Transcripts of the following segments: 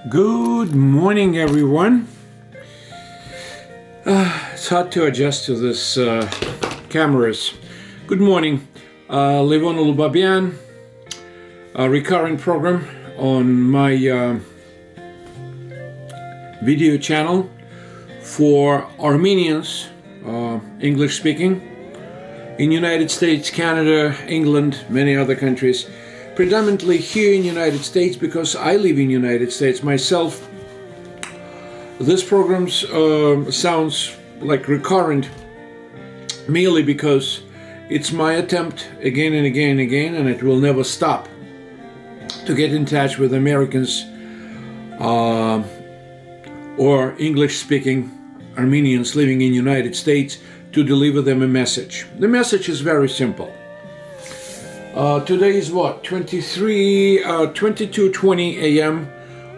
Good morning, everyone. It's hard to adjust to this cameras. Good morning. Levon Ulubabian, a recurring program on my video channel for Armenians, English speaking, in United States, Canada, England, many other countries. Predominantly here in the United States, because I live in the United States myself. This program sounds like recurrent merely because it's my attempt again and again and again, and it will never stop, to get in touch with Americans or English-speaking Armenians living in the United States to deliver them a message. The message is very simple. Today is what? 22:20 a.m.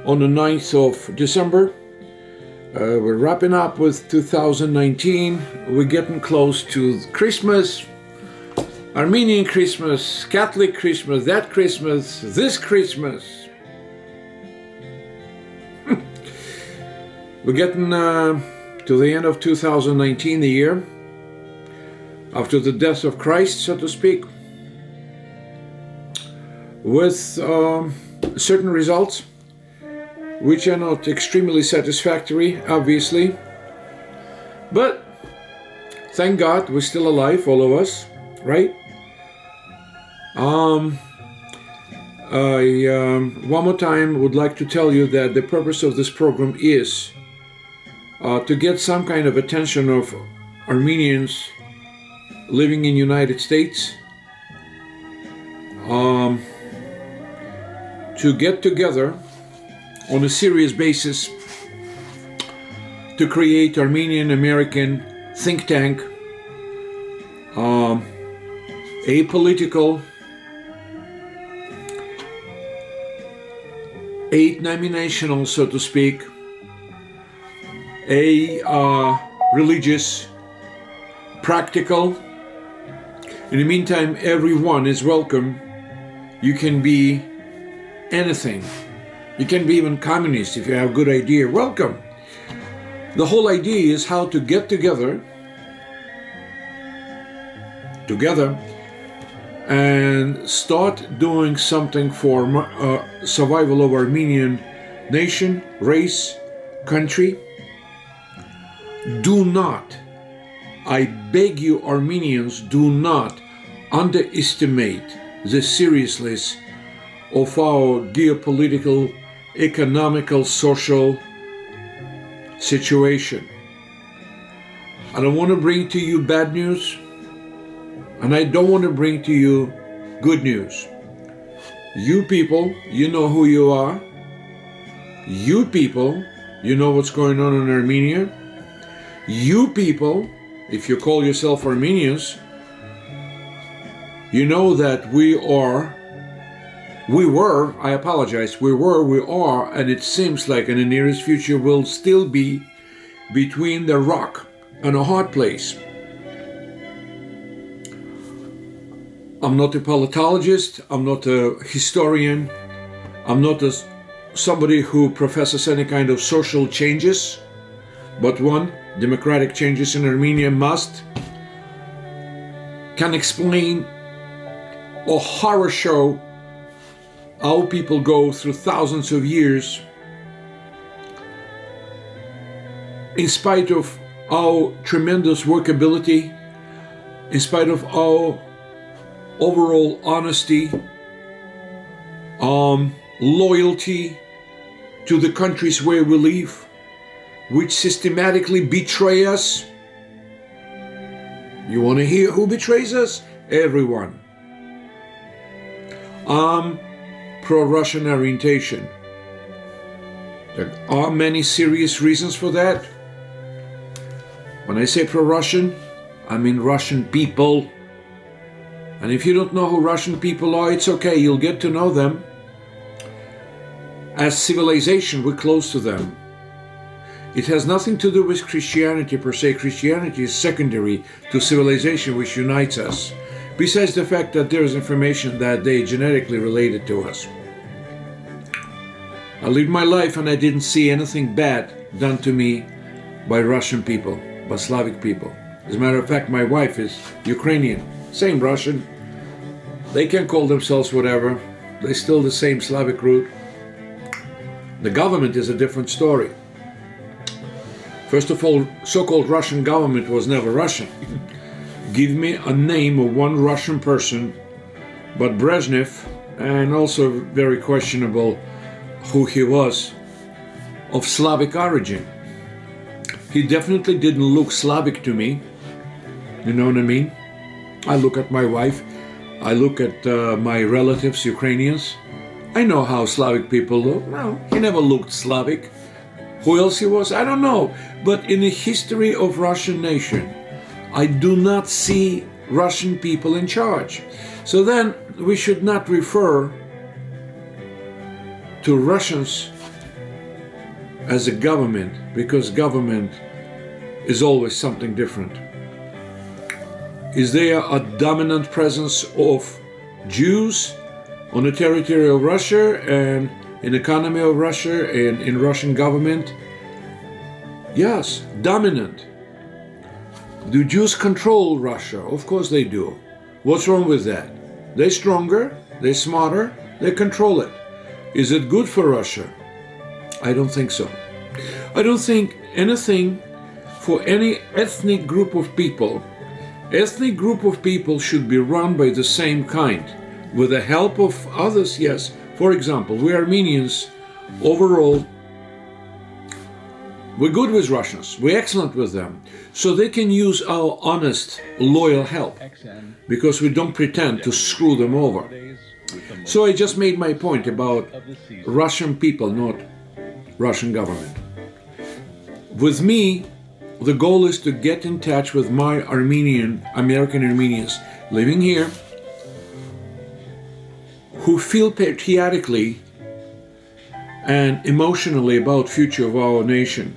on the 9th of December. We're wrapping up with 2019. We're getting close to Christmas, Armenian Christmas, Catholic Christmas, that Christmas, this Christmas. We're getting to the end of 2019, the year after the death of Christ, so to speak, with certain results which are not extremely satisfactory, obviously, but thank God we're still alive, all of us, right? I one more time would like to tell you that the purpose of this program is to get some kind of attention of Armenians living in United States, to get together on a serious basis to create Armenian American think tank, apolitical, aid-nominational, so to speak, religious, practical. In the meantime, everyone is welcome. You can be anything. You can be even communist if you have a good idea. Welcome. The whole idea is how to get together and start doing something for survival of Armenian nation, race, country. Do not, I beg you Armenians, do not underestimate the seriousness of our geopolitical, economical, social situation. I don't want to bring to you bad news, and I don't want to bring to you good news. You people, you know who you are. You people, you know what's going on in Armenia. You people, if you call yourself Armenians, you know that we are, we are, and it seems like in the nearest future will still be between the rock and a hard place. I'm not a politologist, I'm not a historian, I'm not somebody who professes any kind of social changes, but one, democratic changes in Armenia can explain a horror show how people go through thousands of years in spite of our tremendous workability, in spite of our overall honesty, loyalty to the countries where we live, which systematically betray us. You want to hear who betrays us? Everyone. Pro-Russian orientation. There are many serious reasons for that. When I say pro-Russian, I mean Russian people. And if you don't know who Russian people are, it's okay, you'll get to know them. As civilization, we're close to them. It has nothing to do with Christianity per se. Christianity is secondary to civilization, which unites us. Besides the fact that there is information that they genetically related to us. I lived my life and I didn't see anything bad done to me by Russian people, by Slavic people. As a matter of fact, my wife is Ukrainian, same Russian. They can call themselves whatever. They're still the same Slavic root. The government is a different story. First of all, so-called Russian government was never Russian. Give me a name of one Russian person, but Brezhnev, and also very questionable who he was, of Slavic origin. He definitely didn't look Slavic to me. You know what I mean? I look at my wife, I look at my relatives, Ukrainians. I know how Slavic people look. No, he never looked Slavic. Who else he was? I don't know. But in the history of Russian nation, I do not see Russian people in charge. So then we should not refer to Russians as a government, because government is always something different. Is there a dominant presence of Jews on the territory of Russia and in the economy of Russia and in Russian government? Yes, dominant. Do Jews control Russia? Of course they do. What's wrong with that? They're stronger, they're smarter, they control it. Is it good for Russia? I don't think so. I don't think anything for any ethnic group of people. Ethnic group of people should be run by the same kind, with the help of others, yes. For example, we Armenians, overall, we're good with Russians, we're excellent with them, so they can use our honest, loyal help, because we don't pretend to screw them over. So I just made my point about Russian people, not Russian government. With me, the goal is to get in touch with my American Armenians living here, who feel patriotically and emotionally about future of our nation.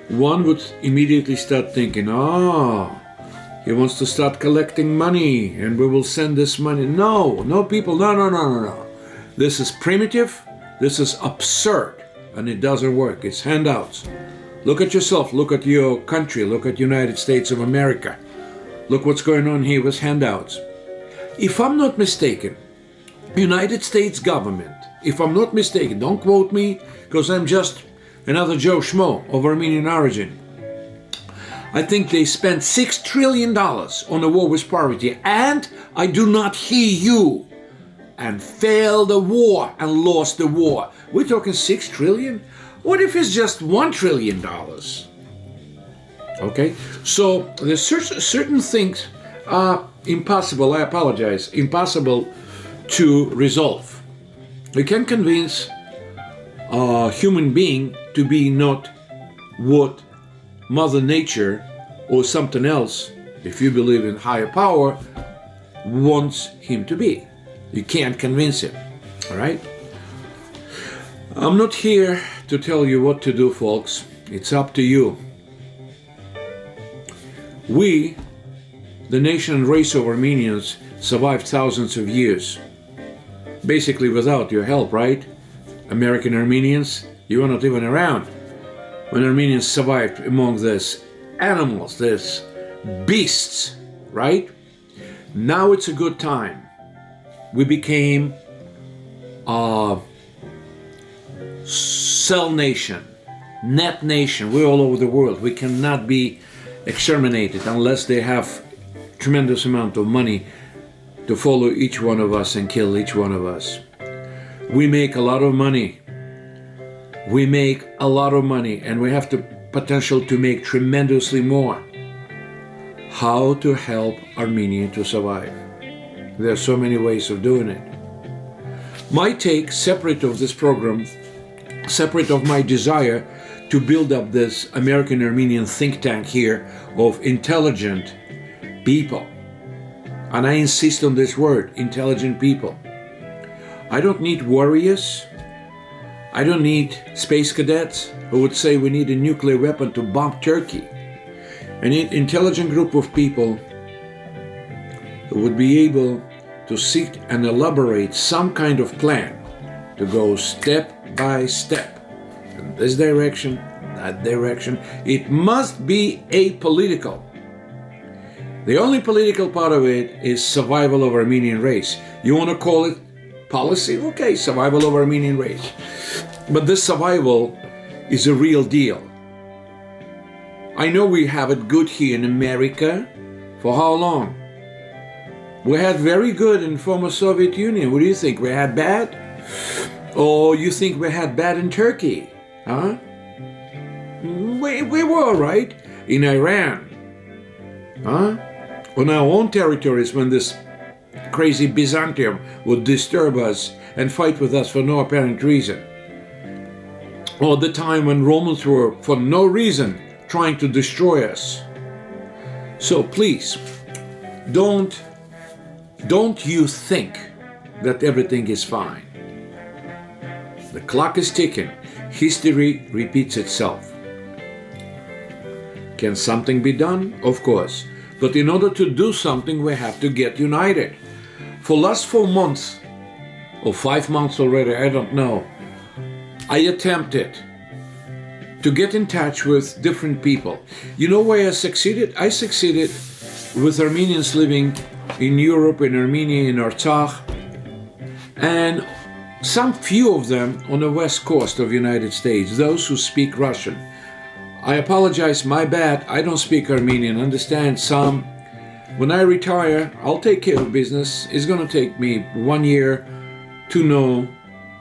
One would immediately start thinking, he wants to start collecting money and we will send this money. No, people, no. This is primitive, this is absurd, and it doesn't work. It's handouts. Look at yourself, look at your country, look at United States of America. Look what's going on here with handouts. If I'm not mistaken, United States government, if I'm not mistaken, don't quote me, because I'm just another Joe Schmo of Armenian origin. I think they spent $6 trillion on the war with poverty, and I do not hear you, and failed the war and lost the war. We're talking $6 trillion? What if it's just $1 trillion? Okay, so there's certain things are impossible, I apologize, impossible to resolve. We can convince a human being to be not what Mother Nature or something else, if you believe in higher power, wants him to be. You can't convince him, all right? I'm not here to tell you what to do, folks. It's up to you. We, the nation and race of Armenians, survived thousands of years, basically without your help, right? American Armenians, you were not even around when Armenians survived among these animals, these beasts, right? Now it's a good time. We became a cell nation, net nation. We're all over the world. We cannot be exterminated unless they have tremendous amount of money to follow each one of us and kill each one of us. We make a lot of money. We make a lot of money, and we have the potential to make tremendously more. How to help Armenia to survive? There are so many ways of doing it. My take, separate of this program, separate of my desire to build up this American Armenian think tank here of intelligent people. And I insist on this word, intelligent people. I don't need warriors. I don't need space cadets who would say we need a nuclear weapon to bomb Turkey. I need an intelligent group of people who would be able to seek and elaborate some kind of plan to go step by step in this direction, that direction. It must be apolitical. The only political part of it is survival of Armenian race. You want to call it policy? Okay, survival of Armenian race. But this survival is a real deal. I know we have it good here in America. For how long? We had very good in former Soviet Union. What do you think? We had bad? Or you think we had bad in Turkey? Huh? We were all right in Iran. Huh? On our own territories, when this crazy Byzantium would disturb us and fight with us for no apparent reason. Or the time when Romans were, for no reason, trying to destroy us. So please, don't you think that everything is fine. The clock is ticking. History repeats itself. Can something be done? Of course. But in order to do something, we have to get united. For last 4 months, or 5 months already, I don't know, I attempted to get in touch with different people. You know where I succeeded? I succeeded with Armenians living in Europe, in Armenia, in Artsakh, and some few of them on the west coast of the United States, those who speak Russian. I apologize, my bad, I don't speak Armenian, understand some. When I retire, I'll take care of business. It's going to take me 1 year to know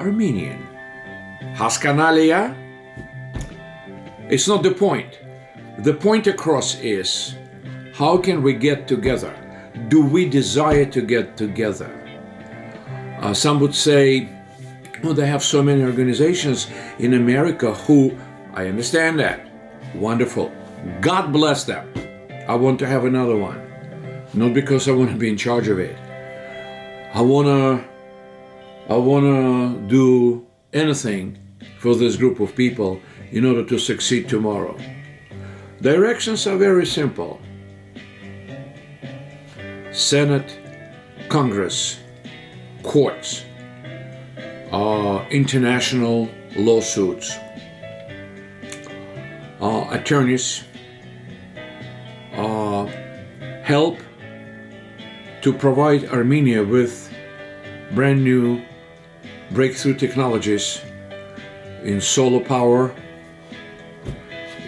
Armenian. Haskanalia? It's not the point. The point across is, how can we get together? Do we desire to get together? Some would say, oh, they have so many organizations in America who, I understand that. Wonderful. God bless them. I want to have another one. Not because I want to be in charge of it. I wanna do anything for this group of people in order to succeed tomorrow. Directions are very simple. Senate, Congress, courts, international lawsuits, attorneys, help to provide Armenia with brand new breakthrough technologies in solar power,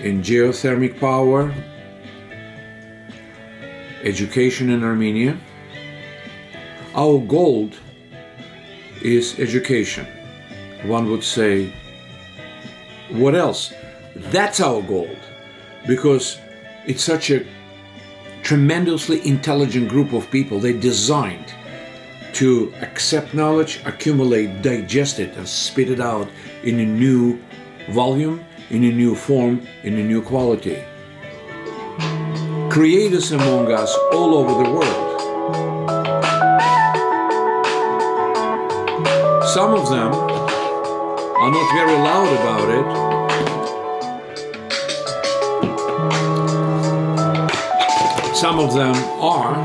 in geothermal power, education in Armenia. Our goal is education. One would say, what else? That's our goal, because it's such a tremendously intelligent group of people. They're designed to accept knowledge, accumulate, digest it, and spit it out in a new volume, in a new form, in a new quality. Creators among us all over the world. Some of them are not very loud about it. Some of them are.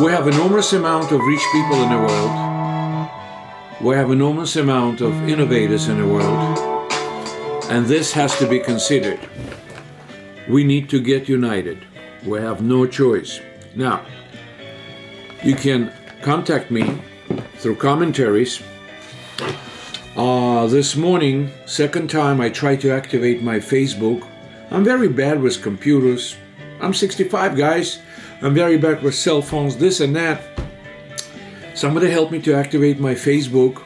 We have enormous amount of rich people in the world. We have enormous amount of innovators in the world. And this has to be considered. We need to get united. We have no choice. Now, you can contact me through commentaries. This morning, second time I tried to activate my Facebook. I'm very bad with computers. I'm 65, guys. I'm very bad with cell phones, this and that. Somebody help me to activate my Facebook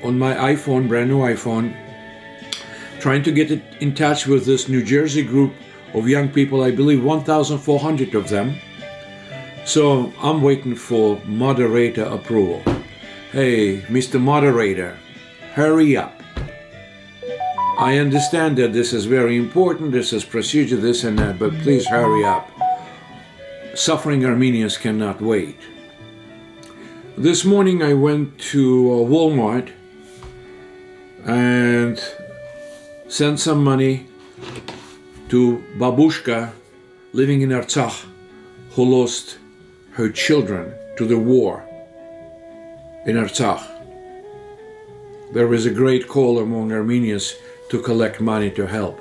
on my iPhone, brand new iPhone. Trying to get it in touch with this New Jersey group of young people, I believe 1,400 of them. So I'm waiting for moderator approval. Hey, Mr. Moderator, hurry up. I understand that this is very important, this is procedure, this and that, but please hurry up. Suffering Armenians cannot wait. This morning I went to Walmart and sent some money to Babushka living in Artsakh, who lost her children to the war in Artsakh. there is a great call among Armenians to collect money to help.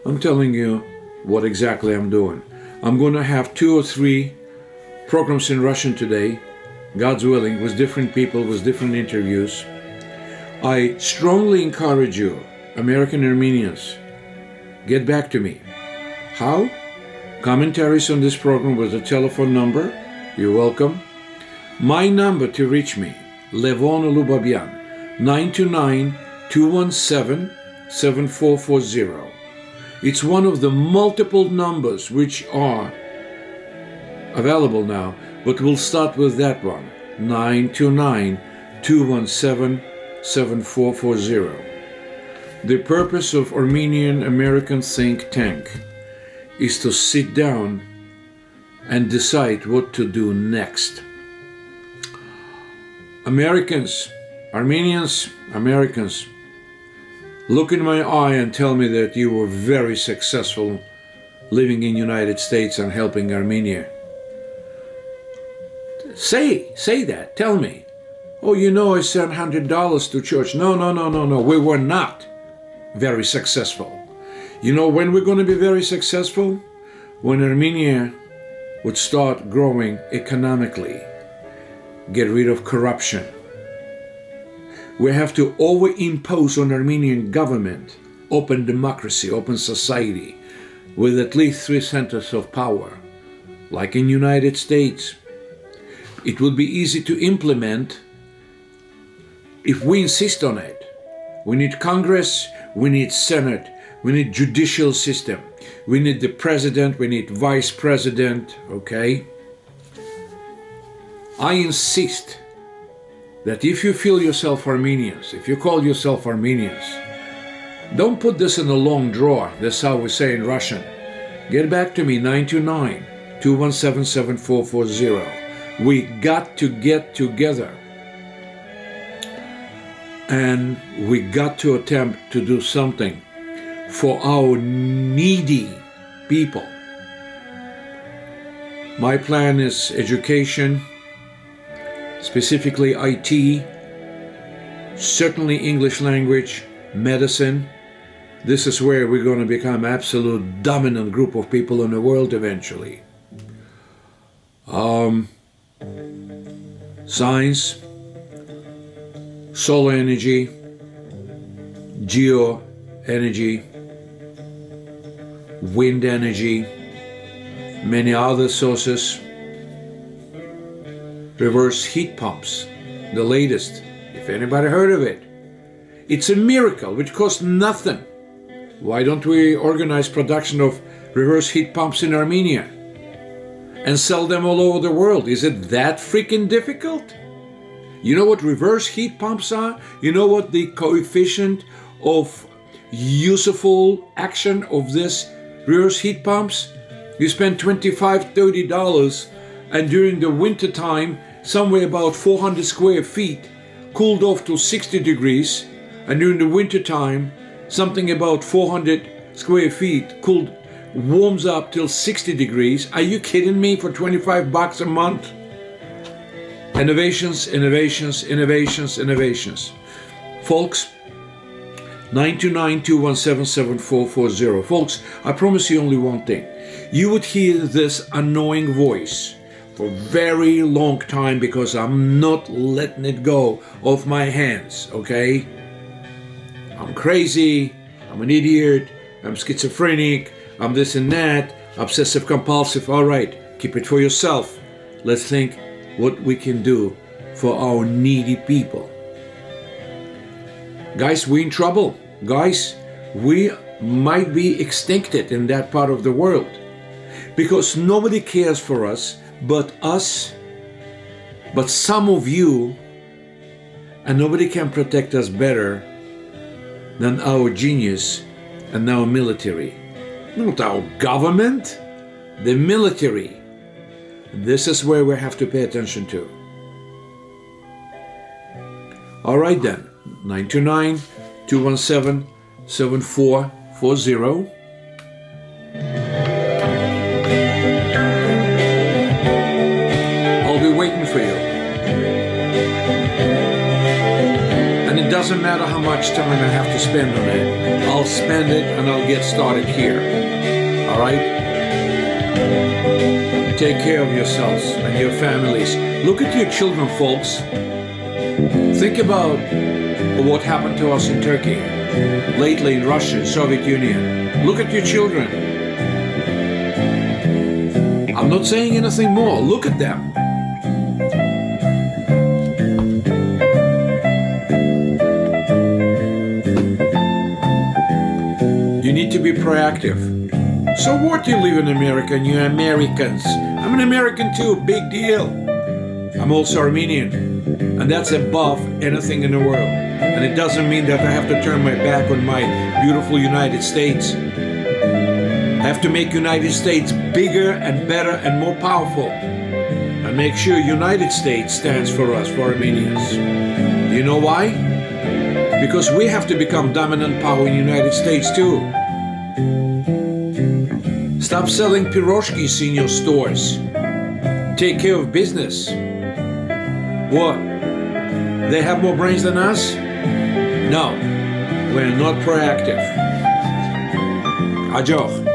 I'm telling you what exactly I'm doing. I'm going to have 2 or 3 programs in Russian today, God's willing, with different people, with different interviews. I strongly encourage you, American Armenians, get back to me. How? Commentaries on this program with a telephone number. You're welcome. My number to reach me, Levon Lubabyan, 929-217-7440. It's one of the multiple numbers which are available now, but we'll start with that one, 929-217-7440. The purpose of Armenian American think tank is to sit down and decide what to do next. Americans, Armenians, Americans, look in my eye and tell me that you were very successful living in the United States and helping Armenia. Say that, tell me. Oh, you know, I sent $100 to church. No, we were not very successful. You know when we're going to be very successful? When Armenia would start growing economically, get rid of corruption. We have to overimpose on Armenian government open democracy, open society, with at least 3 centers of power, like in United States. It would be easy to implement if we insist on it. We need Congress, we need Senate, we need judicial system, we need the president, we need vice president, okay? I insist that if you feel yourself Armenians, if you call yourself Armenians, don't put this in a long drawer. That's how we say in Russian. Get back to me, 929-217-7440. We got to get together. And we got to attempt to do something for our needy people. My plan is education, specifically IT, certainly English language, medicine. This is where we're going to become absolute dominant group of people in the world eventually. Science, solar energy, geo energy, wind energy, many other sources. Reverse heat pumps, the latest, if anybody heard of it. It's a miracle which costs nothing. Why don't we organize production of reverse heat pumps in Armenia and sell them all over the world? Is it that freaking difficult? You know what reverse heat pumps are? You know what the coefficient of useful action of this reverse heat pumps? You spend $25, $30, and during the winter time, somewhere about 400 square feet cooled off to 60 degrees, and during the winter time, something about 400 square feet warms up till 60 degrees. Are you kidding me? For $25 a month? Innovations, innovations, innovations, innovations. Folks, 929-217-7440. Folks, I promise you only one thing. You would hear this annoying voice for a very long time because I'm not letting it go off my hands, okay? I'm crazy, I'm an idiot, I'm schizophrenic, I'm this and that, obsessive compulsive. All right, keep it for yourself. Let's think what we can do for our needy people. Guys, we're in trouble. Guys, we might be extincted in that part of the world because nobody cares for us but us, but some of you, and nobody can protect us better than our genius and our military. Not our government, the military. This is where we have to pay attention to. All right then, 929-217-7440. I'll be waiting for you. And it doesn't matter how much time I have to spend on it. I'll spend it and I'll get started here. All right? Take care of yourselves and your families. Look at your children, folks. Think about what happened to us in Turkey, lately in Russia, Soviet Union. Look at your children. I'm not saying anything more. Look at them. You need to be proactive. So what, you live in America and you're Americans? I'm an American too, big deal. I'm also Armenian, and that's above anything in the world. And it doesn't mean that I have to turn my back on my beautiful United States. I have to make United States bigger and better and more powerful. And make sure United States stands for us, for Armenians. Do you know why? Because we have to become dominant power in the United States too. Stop selling piroshkis in your stores. Take care of business. What? They have more brains than us? No, we're not proactive. Ajoch.